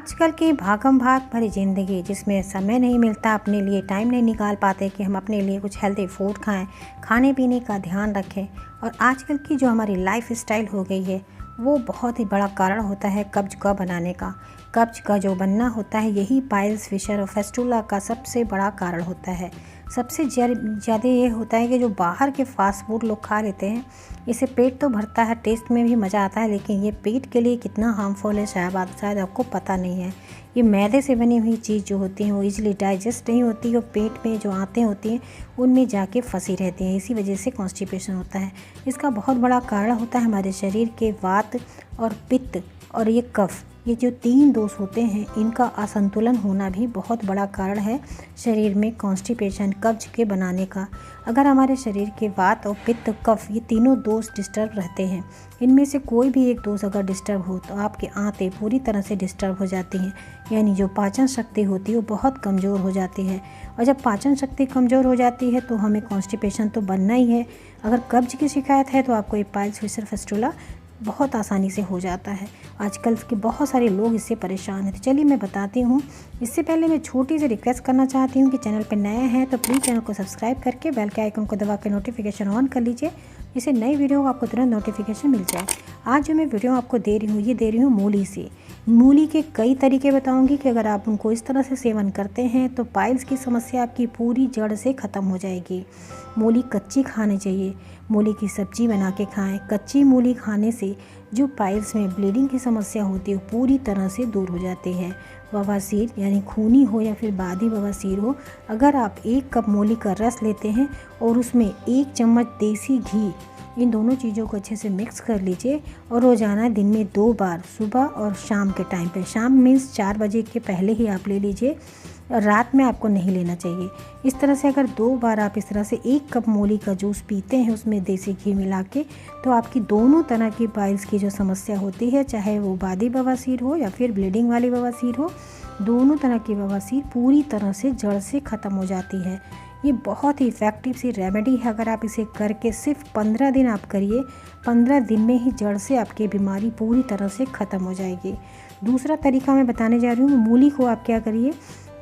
आजकल की भागम भाग भरी ज़िंदगी जिसमें समय नहीं मिलता, अपने लिए टाइम नहीं निकाल पाते कि हम अपने लिए कुछ हेल्दी फूड खाएं, खाने पीने का ध्यान रखें। और आजकल की जो हमारी लाइफ स्टाइल हो गई है वो बहुत ही बड़ा कारण होता है कब्ज का बनाने का। कब्ज का जो बनना होता है यही पाइल्स, फिशर और फेस्टुला का सबसे बड़ा कारण होता है। सबसे ज़्यादा ये होता है कि जो बाहर के फास्ट फूड लोग खा लेते हैं, इससे पेट तो भरता है, टेस्ट में भी मज़ा आता है, लेकिन ये पेट के लिए कितना हार्मफुल है शायद आपको पता नहीं है। ये मैदे से बनी हुई चीज़ जो होती हैं वो इजीली डाइजेस्ट नहीं होती और पेट में जो आंतें होती हैं उनमें जाके फंसी रहती हैं। इसी वजह से कॉन्स्टिपेशन होता है। इसका बहुत बड़ा कारण होता है हमारे शरीर के वात और पित्त और ये कफ। ये जो तीन दोष होते हैं इनका असंतुलन होना भी बहुत बड़ा कारण है शरीर में कॉन्स्टिपेशन, कब्ज के बनाने का। अगर हमारे शरीर के वात और पित्त, कफ, ये तीनों दोष डिस्टर्ब रहते हैं, इनमें से कोई भी एक दोष अगर डिस्टर्ब हो तो आपके आंतें पूरी तरह से डिस्टर्ब हो जाती हैं, यानी जो पाचन शक्ति होती है वो बहुत कमज़ोर हो जाती है। और जब पाचन शक्ति कमज़ोर हो जाती है तो हमें कॉन्स्टिपेशन तो बनना ही है। अगर कब्ज की शिकायत है तो आपको ये पाइल्स, फिशर, फेस्टुला बहुत आसानी से हो जाता है। आजकल के बहुत सारे लोग इससे परेशान हैं। तो चलिए मैं बताती हूँ। इससे पहले मैं छोटी सी रिक्वेस्ट करना चाहती हूँ कि चैनल पर नए हैं तो प्लीज़ चैनल को सब्सक्राइब करके बेल के आइकन को दबा के नोटिफिकेशन ऑन कर लीजिए, जिससे नई वीडियो को आपको तुरंत नोटिफिकेशन मिल जाए। आज जो मैं वीडियो आपको दे रही हूँ ये दे रही हूँ मूली से। मूली के कई तरीके बताऊंगी कि अगर आप उनको इस तरह से सेवन करते हैं तो पाइल्स की समस्या आपकी पूरी जड़ से ख़त्म हो जाएगी। मूली कच्ची खानी चाहिए, मूली की सब्जी बना के खाएं। कच्ची मूली खाने से जो पाइल्स में ब्लीडिंग की समस्या होती है वो पूरी तरह से दूर हो जाती है। बवासीर यानी खूनी हो या फिर बादी बवासीर हो, अगर आप 1 कप मूली का रस लेते हैं और उसमें 1 चम्मच देसी घी, इन दोनों चीज़ों को अच्छे से मिक्स कर लीजिए और रोज़ाना दिन में 2 बार, सुबह और शाम के टाइम पे। शाम मीन्स 4 बजे के पहले ही आप ले लीजिए, रात में आपको नहीं लेना चाहिए। इस तरह से अगर 2 बार आप इस तरह से 1 कप मूली का जूस पीते हैं उसमें देसी घी मिला के, तो आपकी दोनों तरह की पाइल्स की जो समस्या होती है, चाहे वो बादी बवासीर हो या फिर ब्लीडिंग वाली बवासीर हो, दोनों तरह की बवासीर पूरी तरह से जड़ से ख़त्म हो जाती है। ये बहुत ही इफ़ेक्टिव सी रेमेडी है। अगर आप इसे करके सिर्फ 15 दिन आप करिए, 15 दिन में ही जड़ से आपकी बीमारी पूरी तरह से ख़त्म हो जाएगी। दूसरा तरीका मैं बताने जा रही हूँ। मूली को आप क्या करिए,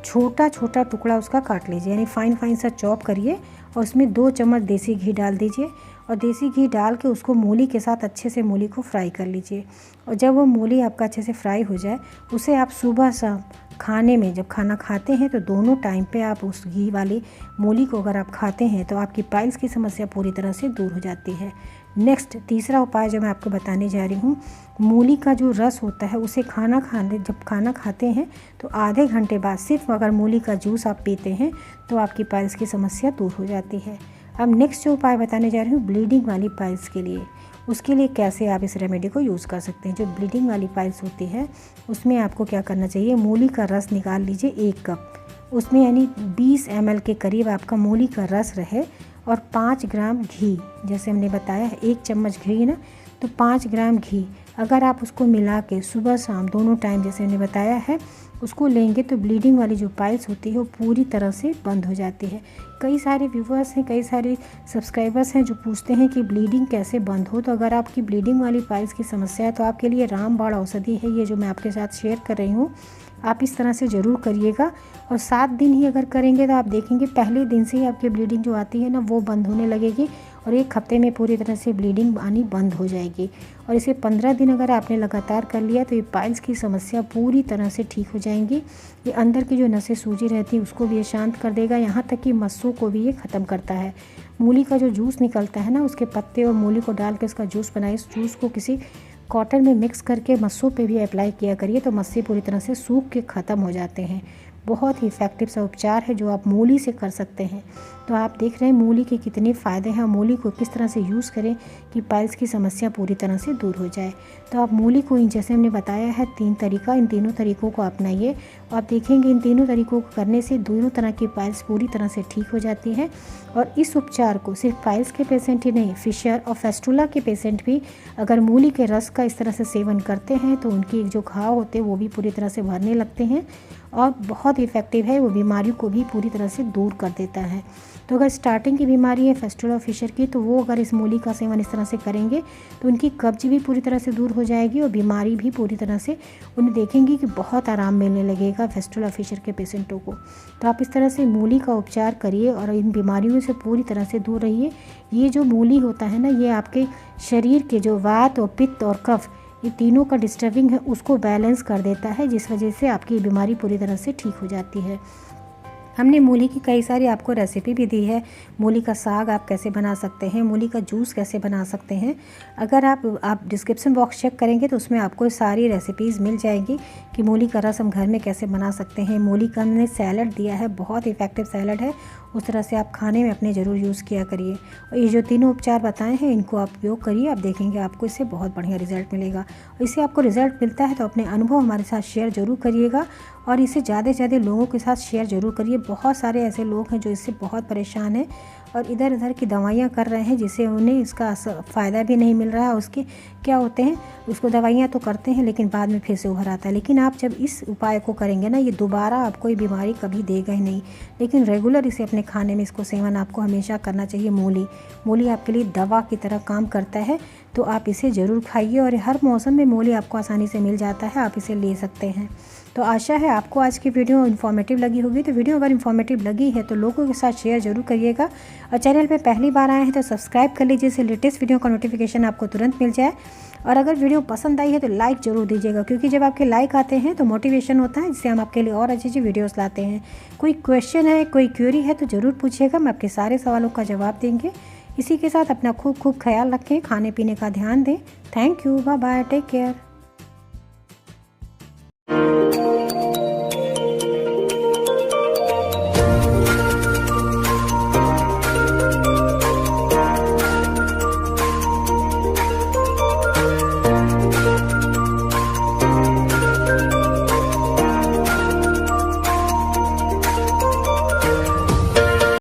छोटा छोटा टुकड़ा उसका काट लीजिए, यानी फाइन सा चॉप करिए और उसमें 2 चम्मच देसी घी डाल दीजिए और देसी घी डाल के उसको मूली के साथ अच्छे से मूली को फ्राई कर लीजिए। और जब वो मूली आपका अच्छे से फ्राई हो जाए, उसे आप सुबह शाम खाने में, जब खाना खाते हैं तो दोनों टाइम पे आप उस घी वाली मूली को अगर आप खाते हैं तो आपकी पाइल्स की समस्या पूरी तरह से दूर हो जाती है। नेक्स्ट, तीसरा उपाय जो मैं आपको बताने जा रही हूँ, मूली का जो रस होता है उसे जब खाना खाते हैं तो आधे घंटे बाद सिर्फ अगर मूली का जूस आप पीते हैं तो आपकी पाइल्स की समस्या दूर हो जाती है। अब नेक्स्ट जो उपाय बताने जा रही हूँ ब्लीडिंग वाली पाइल्स के लिए, उसके लिए कैसे आप इस रेमेडी को यूज़ कर सकते हैं। जो ब्लीडिंग वाली पाइल्स होती है उसमें आपको क्या करना चाहिए, मूली का रस निकाल लीजिए 1 कप, उसमें यानी 20 ml के करीब आपका मूली का रस रहे और 5 ग्राम घी, जैसे हमने बताया है 1 चम्मच घी ना, तो 5 ग्राम घी अगर आप उसको मिला के सुबह शाम दोनों टाइम जैसे हमने बताया है उसको लेंगे तो ब्लीडिंग वाली जो पाइल्स होती है वो पूरी तरह से बंद हो जाती है। कई सारे व्यूवर्स हैं, कई सारे सब्सक्राइबर्स हैं जो पूछते हैं कि ब्लीडिंग कैसे बंद हो। तो अगर आपकी ब्लीडिंग वाली पाइल्स की समस्या है तो आपके लिए रामबाण औषधि है ये जो मैं आपके साथ शेयर कर रही हूँ। आप इस तरह से ज़रूर करिएगा और 7 दिन ही अगर करेंगे तो आप देखेंगे पहले दिन से ही आपकी ब्लीडिंग जो आती है ना वो बंद होने लगेगी और 1 हफ्ते में पूरी तरह से ब्लीडिंग आनी बंद हो जाएगी। और इसे 15 दिन अगर आपने लगातार कर लिया तो ये पाइल्स की समस्या पूरी तरह से ठीक हो जाएंगी। ये अंदर की जो नसें सूजी रहती हैं उसको भी ये शांत कर देगा, यहाँ तक कि मस्सों को भी ये ख़त्म करता है। मूली का जो जूस निकलता है ना, उसके पत्ते और मूली को डाल के उसका जूस बनाइए। इस जूस को किसी कॉटन में मिक्स करके मस्सों पे भी अप्लाई किया करिए तो मस्से पूरी तरह से सूख के ख़त्म हो जाते हैं। बहुत ही इफ़ेक्टिव सा उपचार है जो आप मूली से कर सकते हैं। तो आप देख रहे हैं मूली के कितने फ़ायदे हैं, मूली को किस तरह से यूज़ करें कि पाइल्स की समस्या पूरी तरह से दूर हो जाए। तो आप मूली को जैसे हमने बताया है 3 तरीका, इन तीनों तरीक़ों को अपनाइए और आप देखेंगे इन तीनों तरीक़ों को करने से दोनों तरह की पाइल्स पूरी तरह से ठीक हो जाती है। और इस उपचार को सिर्फ पाइल्स के पेशेंट ही नहीं, फिशर और फेस्टुला के पेशेंट भी अगर मूली के रस का इस तरह से सेवन करते हैं तो उनकी जो घाव होते हैं वो भी पूरी तरह से भरने लगते हैं और बहुत बहुत इफ़ेक्टिव है, वो बीमारियों को भी पूरी तरह से दूर कर देता है। तो अगर स्टार्टिंग की बीमारी है फिस्टुला फिशर की, तो वो अगर इस मूली का सेवन इस तरह से करेंगे तो उनकी कब्ज भी पूरी तरह से दूर हो जाएगी और बीमारी भी पूरी तरह से उन्हें देखेंगी कि बहुत आराम मिलने लगेगा फिस्टुला फिशर के पेशेंटों को। तो आप इस तरह से मूली का उपचार करिए और इन बीमारियों से पूरी तरह से दूर रहिए। ये जो मूली होता है ना, ये आपके शरीर के जो वात और पित्त और कफ, ये तीनों का डिस्टर्बिंग है उसको बैलेंस कर देता है, जिस वजह से आपकी बीमारी पूरी तरह से ठीक हो जाती है। हमने मूली की कई सारी आपको रेसिपी भी दी है। मूली का साग आप कैसे बना सकते हैं, मूली का जूस कैसे बना सकते हैं। अगर आप डिस्क्रिप्शन बॉक्स चेक करेंगे तो उसमें आपको सारी रेसिपीज़ मिल जाएंगी कि मूली का रस हम घर में कैसे बना सकते हैं। मूली का हमने सैलड दिया है, बहुत इफ़ेक्टिव सैलड है, उस तरह से आप खाने में अपने ज़रूर यूज़ किया करिए। और ये जो तीनों उपचार बताए हैं इनको आप उपयोग करिए, आप देखेंगे आपको इससे बहुत बढ़िया रिजल्ट मिलेगा। और इससे आपको रिजल्ट मिलता है तो अपने अनुभव हमारे साथ शेयर ज़रूर करिएगा और इसे ज़्यादा से ज़्यादा लोगों के साथ शेयर ज़रूर करिए। बहुत सारे ऐसे लोग हैं जो इससे बहुत परेशान हैं और इधर उधर की दवाइयाँ कर रहे हैं जिससे उन्हें इसका फ़ायदा भी नहीं मिल रहा है। उसके क्या होते हैं, उसको दवाइयाँ तो करते हैं लेकिन बाद में फिर से उभर आता है। लेकिन आप जब इस उपाय को करेंगे ना, ये दोबारा आपको ये बीमारी कभी देगा ही नहीं। लेकिन रेगुलर इसे अपने खाने में इसको सेवन आपको हमेशा करना चाहिए। मूली आपके लिए दवा की तरह काम करता है, तो आप इसे ज़रूर खाइए और हर मौसम में मूली आपको आसानी से मिल जाता है, आप इसे ले सकते हैं। तो आशा है आपको आज की वीडियो इन्फॉर्मेटिव लगी होगी। तो वीडियो अगर इन्फॉर्मेटिव लगी है तो लोगों के साथ शेयर ज़रूर करिएगा और चैनल पे पहली बार आए हैं तो सब्सक्राइब कर लीजिए, जिससे लेटेस्ट वीडियो का नोटिफिकेशन आपको तुरंत मिल जाए। और अगर वीडियो पसंद आई है तो लाइक ज़रूर दीजिएगा, क्योंकि जब आपके लाइक आते हैं तो मोटिवेशन होता है, जिससे हम आपके लिए और अच्छी अच्छी वीडियोज़ लाते हैं। कोई क्वेश्चन है, कोई क्वेरी है तो ज़रूर पूछिएगा, मैं आपके सारे सवालों का जवाब देंगे। इसी के साथ अपना खूब ख्याल रखें, खाने पीने का ध्यान दें। Thank you, bye bye, take care.